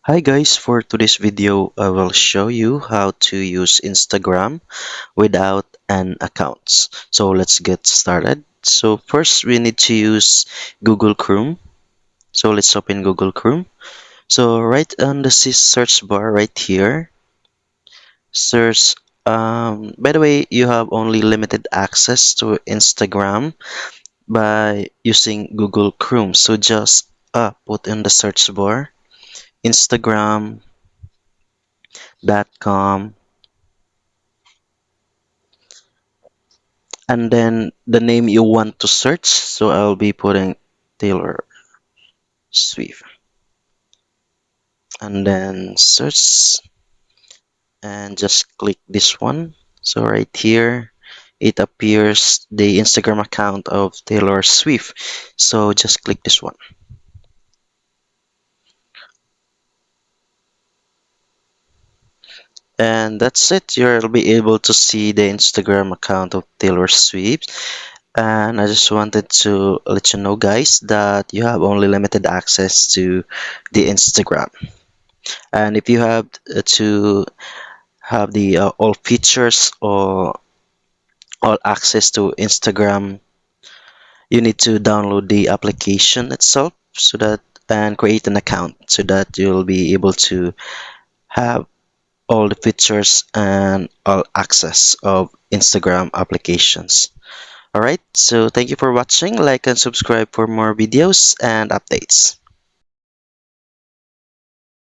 Hi guys, for today's video, I will show you how to use Instagram without an account. So let's get started. So first we need to use Google Chrome. So let's open Google Chrome. So right on the search bar right here, search by the way, you have only limited access to Instagram by using Google Chrome. So just put in the search bar instagram.com and then the name you want to search. So I'll be putting Taylor Swift and then search and just click this one. So right here it appears the Instagram account of Taylor Swift. So just click this one. And that's it. You'll be able to see the Instagram account of Taylor Swift. And I just wanted to let you know, guys, that you have only limited access to the Instagram. And if you have to have the all features or all access to Instagram, you need to download the application itself so that and create an account so that you'll be able to have all the features and all access of Instagram applications. Alright, so thank you for watching. Like and subscribe for more videos and updates.